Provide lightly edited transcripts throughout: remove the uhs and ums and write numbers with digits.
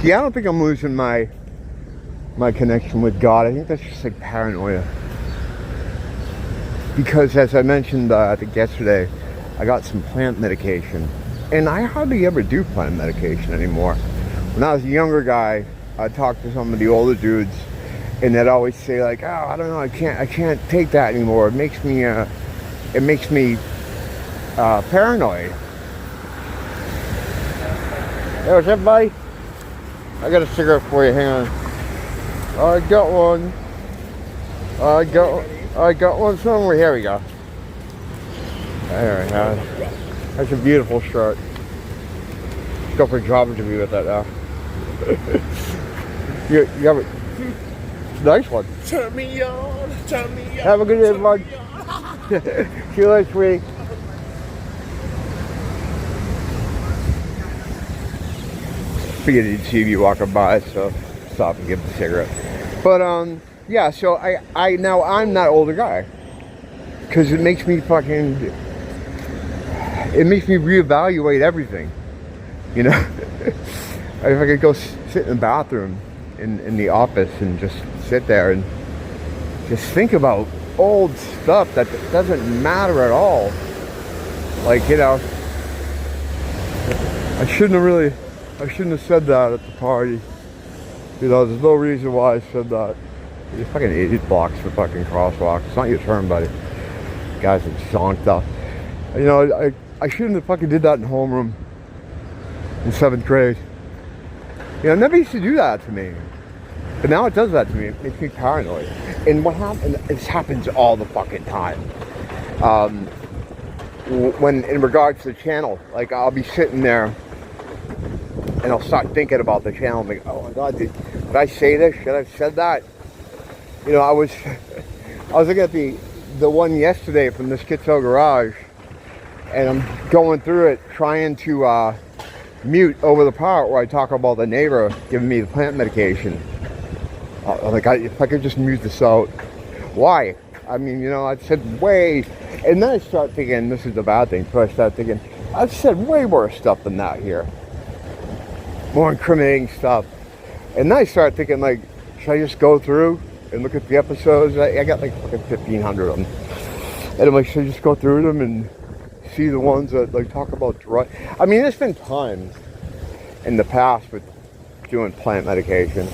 Yeah, I don't think I'm losing my connection with God. I think that's just like paranoia. Because as I mentioned, I think yesterday, I got some plant medication. And I hardly ever do plant medication anymore. When I was a younger guy, I'd talk to some of the older dudes, and they'd always say like, "Oh, I don't know, I can't take that anymore. It makes me paranoid." Hey, what's up, buddy? I got a cigarette for you. Hang on. I got one. I got one somewhere. Here we go. There we go. That's a beautiful shirt. Let's go for a job interview with that now. you have a nice one. Turn me on. Have a good day, bud. See you later, sweetie. Figured he'd see you walking by, so stop and give him a cigarette. But yeah. So I'm that older guy because it makes me reevaluate everything. You know, if I could go sit in the bathroom in the office and just sit there and just think about old stuff that doesn't matter at all. Like, you know, I shouldn't have said that at the party. You know, there's no reason why I said that. You fucking idiot blocks for fucking crosswalks. It's not your turn, buddy. Guys are zonked up. You know, I shouldn't have fucking did that in homeroom in 7th grade. You know, it never used to do that to me. But now it does that to me. It makes me paranoid. And what happens, this happens all the fucking time. When in regards to the channel, like I'll be sitting there and I'll start thinking about the channel and think, oh my God, did I say this? Should I have said that? You know, I was looking at the one yesterday from the Schizo Garage, and I'm going through it trying to mute over the part where I talk about the neighbor giving me the plant medication. Like, if I could just mute this out. Why? I mean, you know, I said way, and then I start thinking, this is the bad thing, so I start thinking, I've said way worse stuff than that here. More incriminating stuff. And then I start thinking, like, should I just go through and look at the episodes? I got like 1,500 of them. And I'm like, should I just go through them and see the ones that like talk about drug? I mean, there's been times in the past with doing plant medication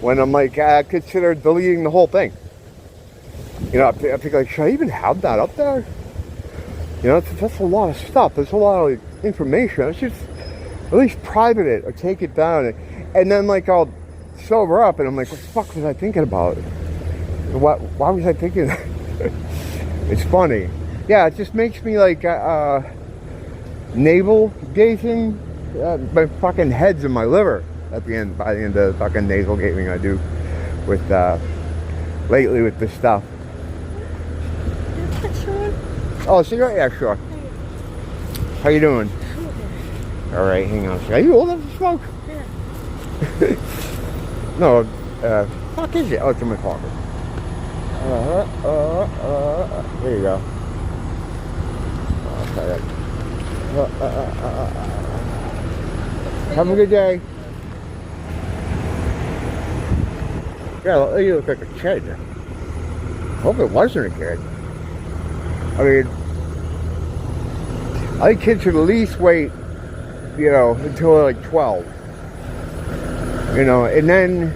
when I'm like, I consider deleting the whole thing. You know, I think like, should I even have that up there? You know, that's a lot of stuff. There's a lot of like, information. I should at least private it or take it down. And then like I'll sober up and I'm like, what the fuck was I thinking about? Why was I thinking that? It's funny. Yeah, it just makes me like navel gazing. My fucking head's in my liver by the end of the fucking navel gazing I do with lately with this stuff. Oh, cigarette? Yeah, sure. How you doing? All right, hang on. Are you old enough to smoke? Yeah. No, fuck is it? Oh, it's in my pocket. There you go. Okay. Have a good day. Yeah, you look like a kid. Hope it wasn't a kid. I mean, I think kids should at least wait, you know, until they're like 12. You know, and then,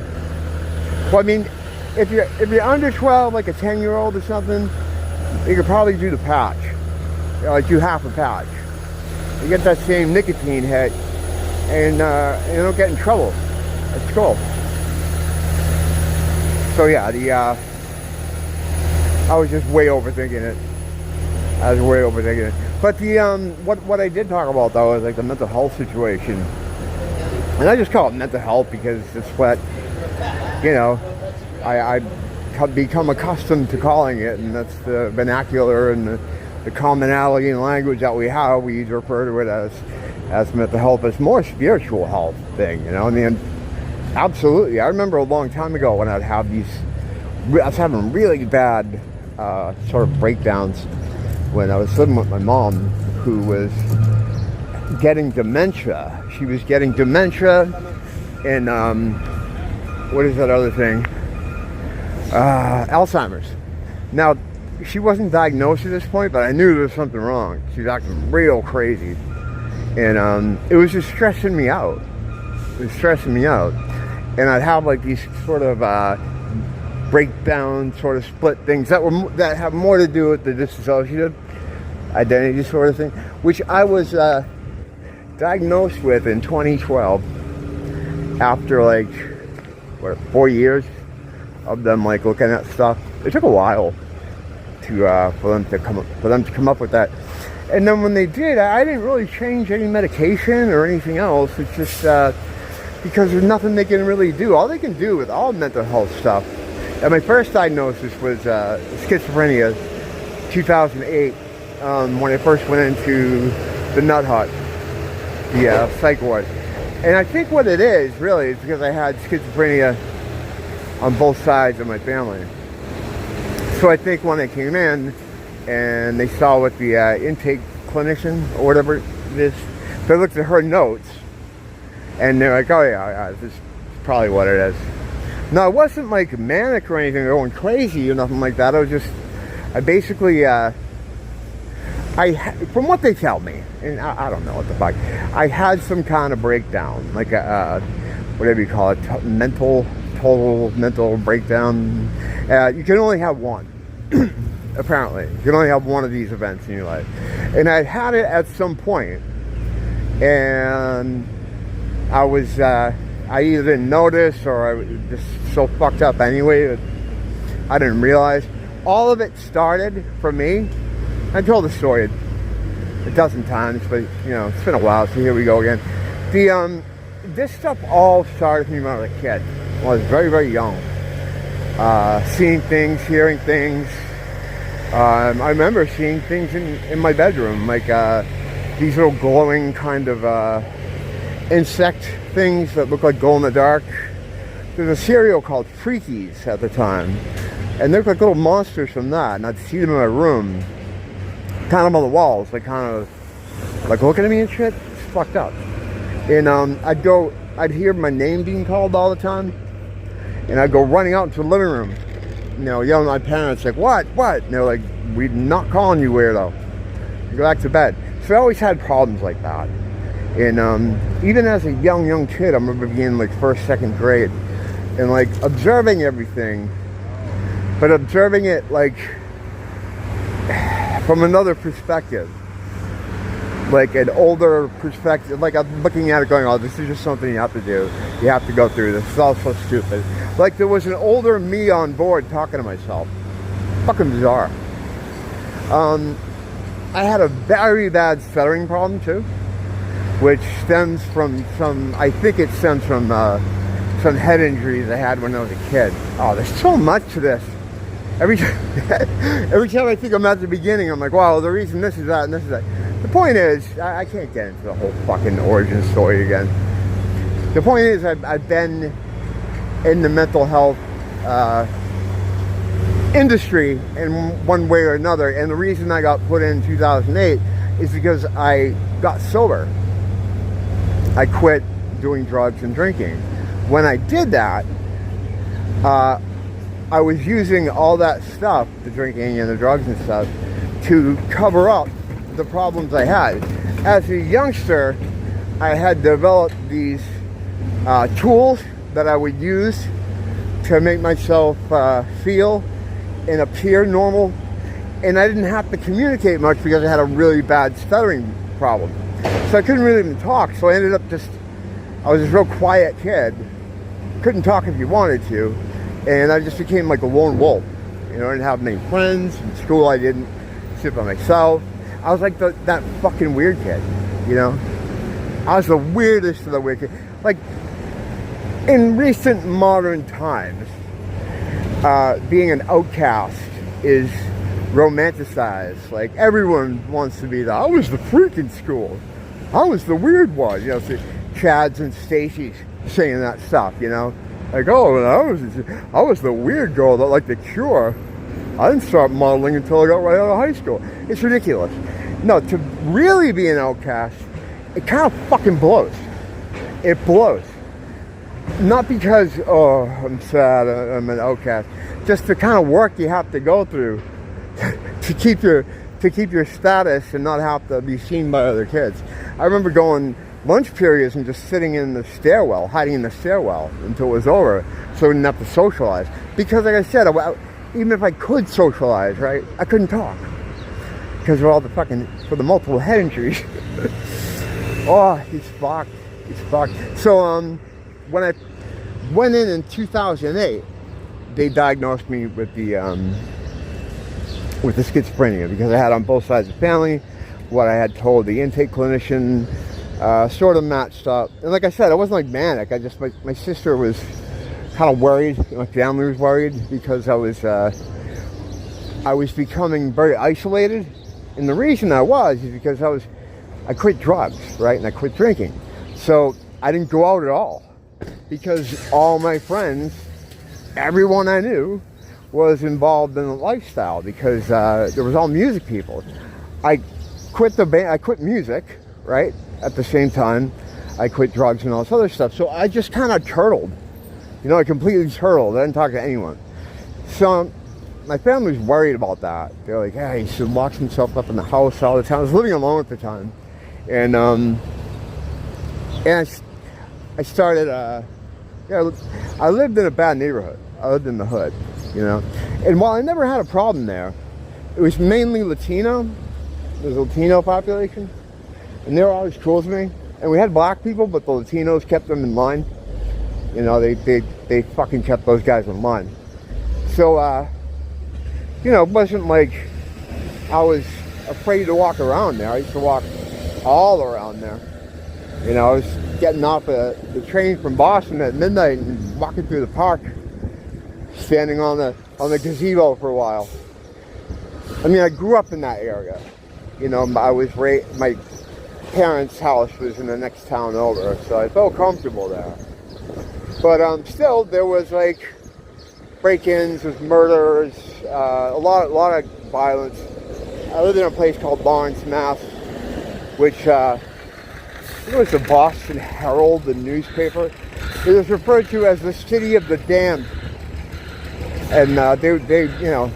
well, I mean, if you're under 12, like a 10-year-old or something, you could probably do the patch. You know, like do half a patch. You get that same nicotine hit, and you don't get in trouble. That's cool. So yeah, I was just way overthinking it. But the what I did talk about though is like the mental health situation. And I just call it mental health because it's what, you know, I become accustomed to calling it, and that's the vernacular and the commonality in language that we have. We refer to it as mental health. It's more spiritual health thing, you know. I mean, absolutely. I remember a long time ago when I was having really bad sort of breakdowns when I was living with my mom, who was getting dementia. She was getting dementia, and what is that other thing? Alzheimer's. Now, she wasn't diagnosed at this point, but I knew there was something wrong. She was acting real crazy, and it was just stressing me out. It was stressing me out, and I'd have like these sort of breakdown, sort of split things that have more to do with the dissociative identity sort of thing, which I was diagnosed with in 2012 after like 4 years of them like looking at stuff. It took a while for them to come up with that, and then when they did, I didn't really change any medication or anything else. It's just because there's nothing they can really do. All they can do with all mental health stuff. And my first diagnosis was schizophrenia, 2008, when I first went into the Nut Hut, the psych ward. And I think what it is, really, is because I had schizophrenia on both sides of my family. So I think when they came in and they saw what the intake clinician or whatever it is, they looked at her notes and they're like, oh yeah, this is probably what it is. No, it wasn't like manic or anything, going crazy or nothing like that. I was just, I basically, from what they tell me, and I don't know what the fuck, I had some kind of breakdown, like whatever you call it, total mental breakdown. You can only have one, apparently. You can only have one of these events in your life. And I'd had it at some point, and I was, I either didn't notice or I was just so fucked up anyway that I didn't realize. All of it started for me. I told the story a dozen times, but you know, it's been a while, so here we go again. This stuff all started for me when I was a kid. When I was very, very young. Seeing things, hearing things. I remember seeing things in my bedroom, like these little glowing kind of insect things that look like glow in the dark. There's a cereal called Freakies at the time, and they look like little monsters from that, and I'd see them in my room, kind of on the walls, like kind of like looking at me and shit. It's fucked up. And I'd hear my name being called all the time, and I'd go running out into the living room, you know, yelling at my parents like, what? And they're like, we're not calling you, weirdo. Go back to bed. So I always had problems like that. And even as a young kid, I remember being in like first, second grade and like observing everything, but observing it like from another perspective, like an older perspective. Like I'm looking at it going, oh, this is just something you have to do. You have to go through this. It's all so stupid. Like there was an older me on board talking to myself. Fucking bizarre. I had a very bad stuttering problem too, which stems from I think it stems from some head injuries I had when I was a kid. Oh, there's so much to this. Every time I think I'm at the beginning, I'm like, wow, the reason this is that and this is that. The point is, I can't get into the whole fucking origin story again. The point is, I've been in the mental health industry in one way or another, and the reason I got put in 2008 is because I got sober. I quit doing drugs and drinking. When I did that, I was using all that stuff, the drinking and the drugs and stuff, to cover up the problems I had. As a youngster, I had developed these tools that I would use to make myself feel and appear normal, and I didn't have to communicate much because I had a really bad stuttering problem. So I couldn't really even talk, so I ended up I was this real quiet kid, couldn't talk if you wanted to, and I just became like a lone wolf. You know, I didn't have many friends. In school I didn't sit by myself. I was like that fucking weird kid, you know? I was the weirdest of the weird kids. Like, in recent modern times, being an outcast is romanticized. Like, everyone wants to be I was the freak in school. I was the weird one. You know, so Chads and Stacy's saying that stuff, you know? Like, oh, I was the weird girl that liked The Cure. I didn't start modeling until I got right out of high school. It's ridiculous. No, to really be an outcast, it kind of fucking blows. It blows. Not because, oh, I'm sad, I'm an outcast. Just the kind of work you have to go through to keep your status and not have to be seen by other kids. I remember going lunch periods and just sitting in the stairwell, hiding in the stairwell until it was over, so I didn't have to socialize. Because like I said, even if I could socialize, right, I couldn't talk because of all the for the multiple head injuries. Oh, he's fucked. So when I went in 2008, they diagnosed me with the schizophrenia because I had on both sides of the family. What I had told the intake clinician sort of matched up. And like I said, I wasn't like manic. My sister was kind of worried. My family was worried because I was becoming very isolated. And the reason I was is because I quit drugs, right? And I quit drinking. So I didn't go out at all because all my friends, everyone I knew, was involved in the lifestyle because there was all music people. I quit the band, I quit music, right? At the same time, I quit drugs and all this other stuff. So I just kind of turtled. I completely turtled. I didn't talk to anyone. So my family was worried about that. They're like, hey, he should lock himself up in the house all the time. I was living alone at the time. And I started, I lived in a bad neighborhood. I lived in the hood, And while I never had a problem there, it was mainly Latino. There's a Latino population. And they were always cool to me. And we had black people, but the Latinos kept them in line. They fucking kept those guys in line. So, it wasn't like I was afraid to walk around there. I used to walk all around there. I was getting off the train from Boston at midnight and walking through the park, standing on the gazebo for a while. I mean, I grew up in that area. I was my parents' house was in the next town over, so I felt comfortable there. But still, there was like break-ins, with murders, a lot of violence. I lived in a place called Lawrence, Mass, which it was the Boston Herald, the newspaper. It was referred to as the city of the damned, and they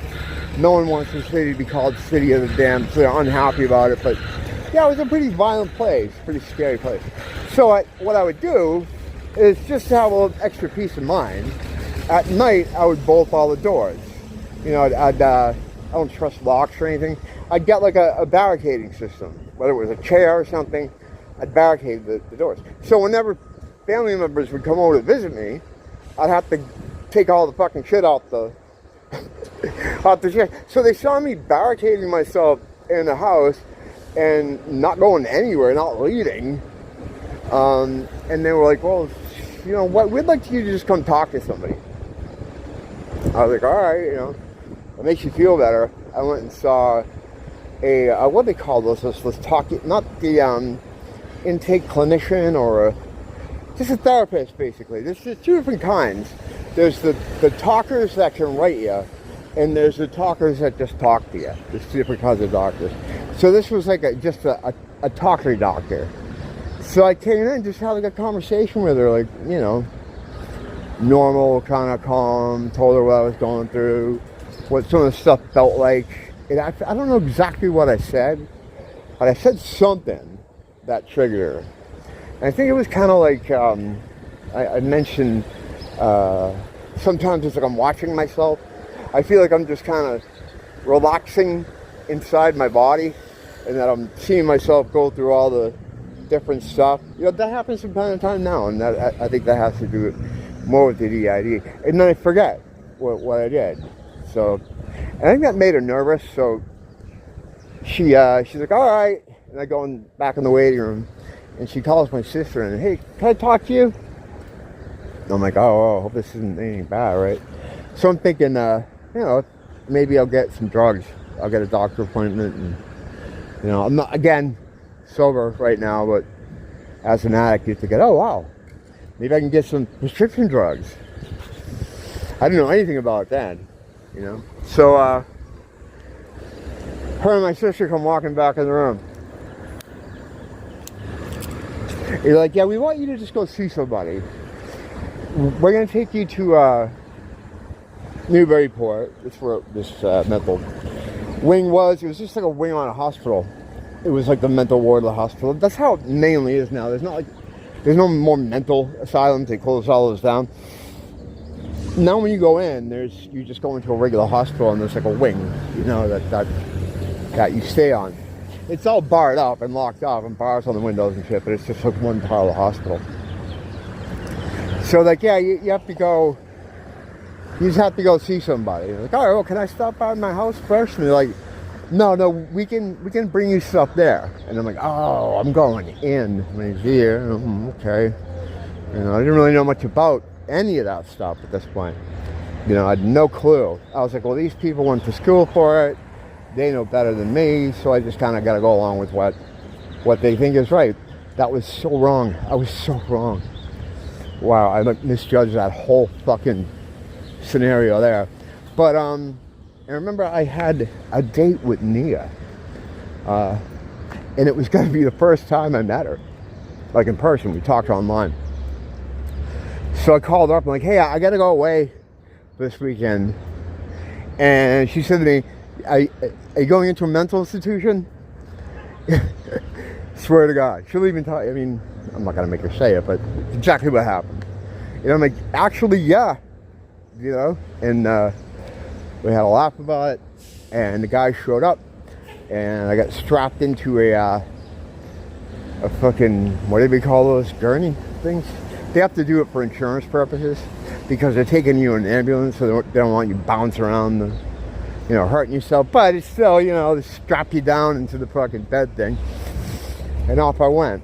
no one wants the city to be called City of the Damned, so they're unhappy about it. But yeah, it was a pretty violent place, pretty scary place. So what I would do is just to have a little extra peace of mind. At night, I would bolt all the doors. I don't trust locks or anything. I'd get like a barricading system, whether it was a chair or something. I'd barricade the doors. So whenever family members would come over to visit me, I'd have to take all the fucking shit out the chair. So they saw me barricading myself in the house and not going anywhere, not leaving. And they were like, well, what, we'd like you to just come talk to somebody. I was like, all right, it makes you feel better. I went and saw a, what they call those, let's talk, not the intake clinician or just a therapist, basically. There's two different kinds. There's the talkers that can write you, and there's the talkers that just talk to you. There's two different kinds of doctors. So this was like just a talker doctor. So I came in and just had like a conversation with her, like, normal, kind of calm, told her what I was going through, what some of the stuff felt like. And I don't know exactly what I said, but I said something that triggered her. And I think it was kind of like, I mentioned, sometimes it's like I'm watching myself. I feel like I'm just kind of relaxing inside my body, and that I'm seeing myself go through all the different stuff. That happens from time to time now, and that I think that has to do more with the DID. And then I forget what I did. So, and I think that made her nervous. So she's like, all right. And I go back in the waiting room, and she calls my sister and, hey, can I talk to you? And I'm like, oh, I hope this isn't anything bad, right? So I'm thinking, maybe I'll get some drugs. I'll get a doctor appointment, and I'm not, again, sober right now, but as an addict, you think, oh wow, maybe I can get some prescription drugs. I didn't know anything about that, So her and my sister come walking back in the room. You're like, yeah, we want you to just go see somebody. we're going to take you to Newburyport. That's where this mental wing was. It was just like a wing on a hospital. It was like the mental ward of the hospital. That's how it mainly is now. There's no more mental asylums. They closed all those down. Now when you go in, you just go into a regular hospital and there's like a wing, you know, that you stay on. It's all barred up and locked off and bars on the windows and shit, but it's just like one part of the hospital. So like, yeah, you have to go, you just have to go see somebody. You're like, all right, well, can I stop by my house first? And they're like, no, we can bring you stuff there. And I'm like, oh, I'm going in. And he's here. Okay. You know, I didn't really know much about any of that stuff at this point. You know, I had no clue. I was like, well, these people went to school for it. They know better than me, so I just kind of got to go along with what they think is right. That was so wrong. I was so wrong. Wow, I misjudged that whole fucking scenario there. But I remember I had a date with Nia, and it was going to be the first time I met her, like in person. We talked online. So I called her up. I'm like, hey, I got to go away this weekend. And she said to me, are you going into a mental institution? Swear to God. She'll even tell you. I mean, I'm not going to make her say it, but it's exactly what happened. You know, I'm like, actually, yeah. You know, and we had a laugh about it. And the guy showed up. And I got strapped into a fucking, what do we call those? Gurney things? They have to do it for insurance purposes because they're taking you in an ambulance, so they don't want you bouncing around, you know, hurting yourself. But it's still, you know, they strap you down into the fucking bed thing. And off I went.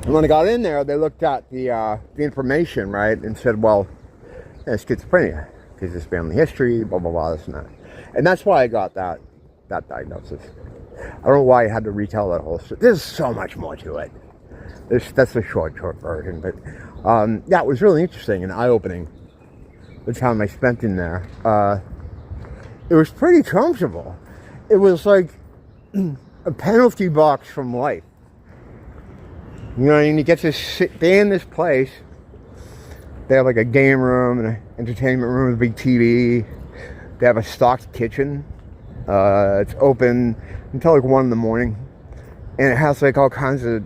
And when I got in there, they looked at the information, right, and said, well, yeah, schizophrenia, because there's family history, blah, blah, blah, this and that. And that's why I got that diagnosis. I don't know why I had to retell that whole story. There's so much more to it. That's the short version, but yeah, it was really interesting and eye-opening the time I spent in there. It was pretty comfortable. It was like a penalty box from life. You know, and you get to stay in this place. They have like a game room and an entertainment room with a big TV. They have a stocked kitchen. It's open until like 1 a.m. And it has like all kinds of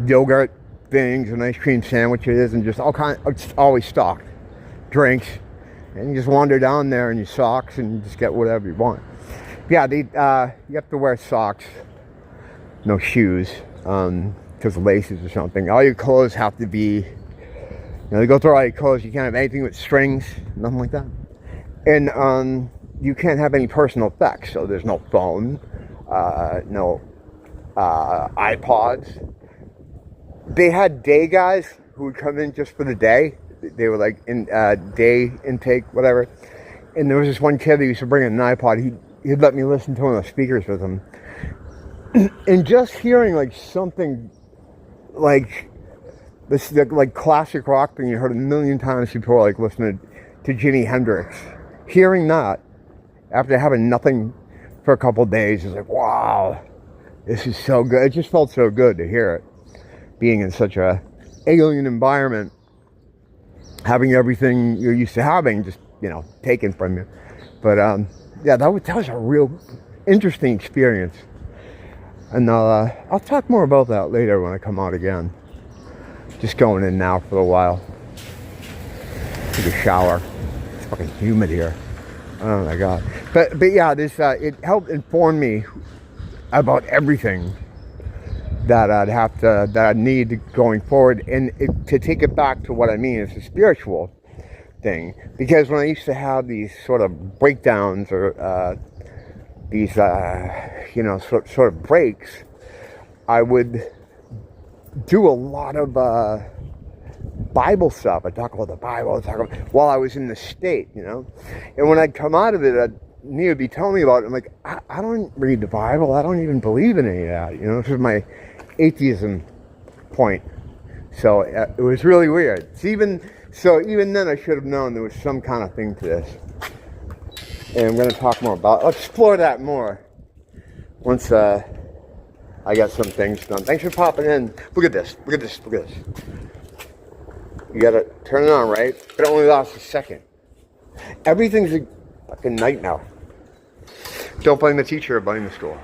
yogurt things and ice cream sandwiches and just all kinds. It's always stocked. Drinks. And you just wander down there in your socks and you just get whatever you want. Yeah, you have to wear socks. No shoes. Because of laces or something. All your clothes have to be, you know, they go through all your clothes. You can't have anything with strings, nothing like that. And you can't have any personal effects. So there's no phone, no iPods. They had day guys who would come in just for the day. They were like in day intake, whatever. And there was this one kid that used to bring in an iPod. He'd let me listen to one of the speakers with him. And just hearing like something like this, like classic rock thing you heard a million times before, like listening to Jimi Hendrix. Hearing that after having nothing for a couple of days is like, wow, this is so good. It just felt so good to hear it. Being in such a alien environment, having everything you're used to having just, you know, taken from you. But yeah, that was a real interesting experience. And I'll talk more about that later when I come out again. Just going in now for a while. Take a shower. It's fucking humid here. Oh my God. But yeah, this it helped inform me about everything that I'd need going forward, and to take it back to what I mean is a spiritual thing. Because when I used to have these sort of breakdowns or these you know, sort of breaks, I would do a lot of Bible stuff. I talk about the Bible, while I was in the state, you know. And when I'd come out of it, Nia would be telling me about it. I'm like, I don't read the Bible. I don't even believe in any of that. You know, this is my atheism point. So it was really weird. Even then, I should have known there was some kind of thing to this. And I'm going to talk more about it. I'll explore that more once I got some things done. Thanks for popping in. Look at this. Look at this. Look at this. You gotta turn it on, right? But it only lasts a second. Everything's a fucking night now. Don't blame the teacher or blame the school.